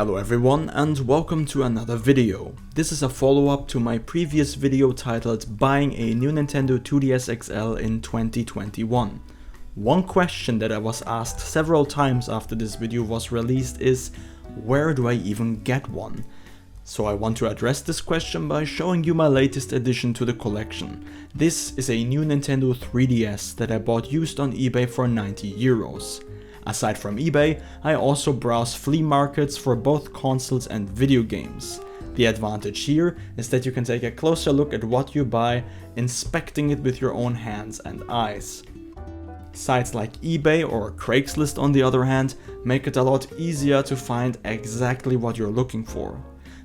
Hello everyone and welcome to another video. This is a follow-up to my previous video titled Buying a New Nintendo 2DS XL in 2021. One question that I was asked several times after this video was released is, where do I even get one? So I want to address this question by showing you my latest addition to the collection. This is a new Nintendo 3DS that I bought used on eBay for 90 euros. Aside from eBay, I also browse flea markets for both consoles and video games. The advantage here is that you can take a closer look at what you buy, inspecting it with your own hands and eyes. Sites like eBay or Craigslist, on the other hand, make it a lot easier to find exactly what you're looking for.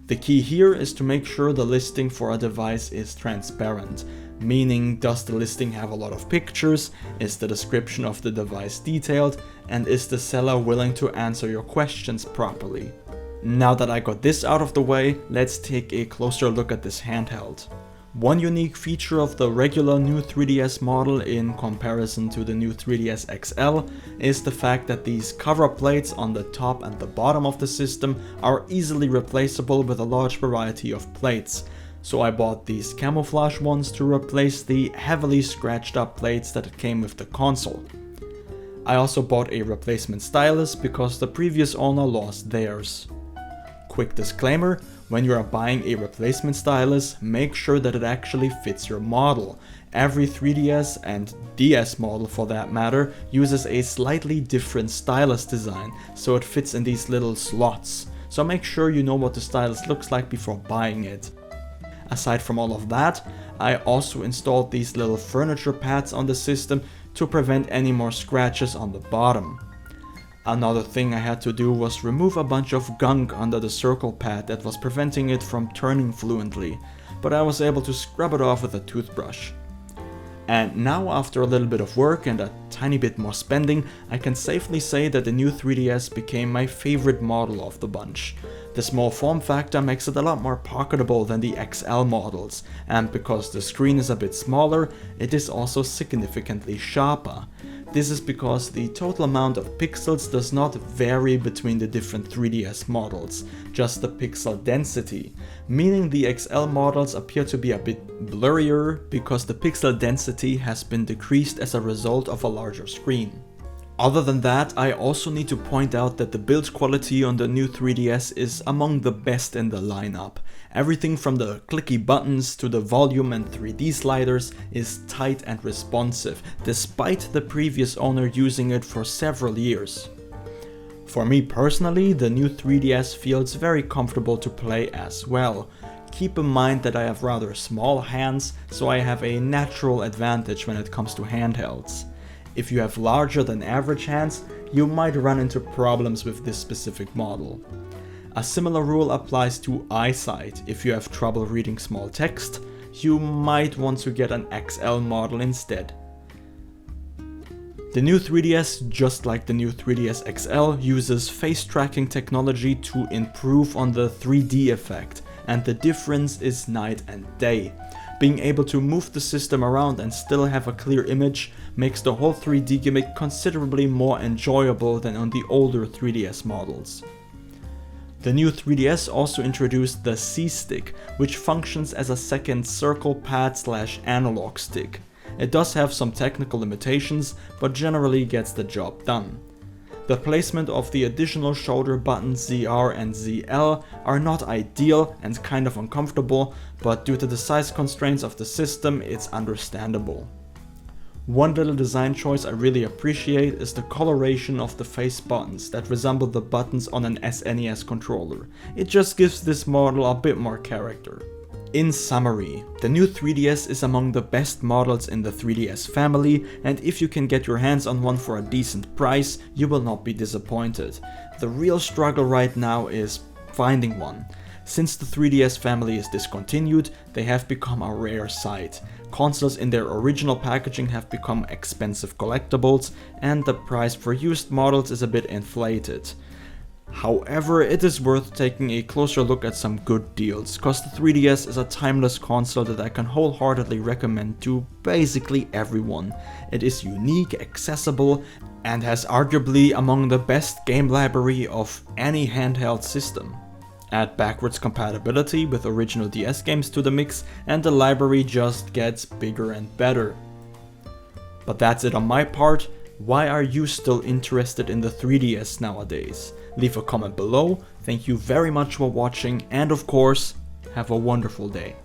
The key here is to make sure the listing for a device is transparent, meaning does the listing have a lot of pictures, is the description of the device detailed, and is the seller willing to answer your questions properly. Now that I got this out of the way, let's take a closer look at this handheld. One unique feature of the regular new 3DS model in comparison to the new 3DS XL is the fact that these cover plates on the top and the bottom of the system are easily replaceable with a large variety of plates. So I bought these camouflage ones to replace the heavily scratched up plates that came with the console. I also bought a replacement stylus because the previous owner lost theirs. Quick disclaimer, when you are buying a replacement stylus, make sure that it actually fits your model. Every 3DS and DS model for that matter uses a slightly different stylus design, so it fits in these little slots. So make sure you know what the stylus looks like before buying it. Aside from all of that, I also installed these little furniture pads on the system to prevent any more scratches on the bottom. Another thing I had to do was remove a bunch of gunk under the circle pad that was preventing it from turning fluently, but I was able to scrub it off with a toothbrush. And now, after a little bit of work and a tiny bit more spending, I can safely say that the new 3DS became my favorite model of the bunch. The small form factor makes it a lot more pocketable than the XL models, and because the screen is a bit smaller, it is also significantly sharper. This is because the total amount of pixels does not vary between the different 3DS models, just the pixel density, meaning the XL models appear to be a bit blurrier because the pixel density has been decreased as a result of a larger screen. Other than that, I also need to point out that the build quality on the new 3DS is among the best in the lineup. Everything from the clicky buttons to the volume and 3D sliders is tight and responsive, despite the previous owner using it for several years. For me personally, the new 3DS feels very comfortable to play as well. Keep in mind that I have rather small hands, so I have a natural advantage when it comes to handhelds. If you have larger than average hands, you might run into problems with this specific model. A similar rule applies to eyesight. If you have trouble reading small text, you might want to get an XL model instead. The new 3DS, just like the new 3DS XL, uses face tracking technology to improve on the 3D effect, and the difference is night and day. Being able to move the system around and still have a clear image makes the whole 3D gimmick considerably more enjoyable than on the older 3DS models. The new 3DS also introduced the C-Stick, which functions as a second circle pad / analog stick. It does have some technical limitations, but generally gets the job done. The placement of the additional shoulder buttons ZR and ZL are not ideal and kind of uncomfortable, but due to the size constraints of the system, it's understandable. One little design choice I really appreciate is the coloration of the face buttons that resemble the buttons on an SNES controller. It just gives this model a bit more character. In summary, the new 3DS is among the best models in the 3DS family, and if you can get your hands on one for a decent price, you will not be disappointed. The real struggle right now is finding one. Since the 3DS family is discontinued, they have become a rare sight. Consoles in their original packaging have become expensive collectibles, and the price for used models is a bit inflated. However, it is worth taking a closer look at some good deals, cause the 3DS is a timeless console that I can wholeheartedly recommend to basically everyone. It is unique, accessible, and has arguably among the best game library of any handheld system. Add backwards compatibility with original DS games to the mix and the library just gets bigger and better. But that's it on my part. Why are you still interested in the 3DS nowadays? Leave a comment below. Thank you very much for watching, and of course, have a wonderful day.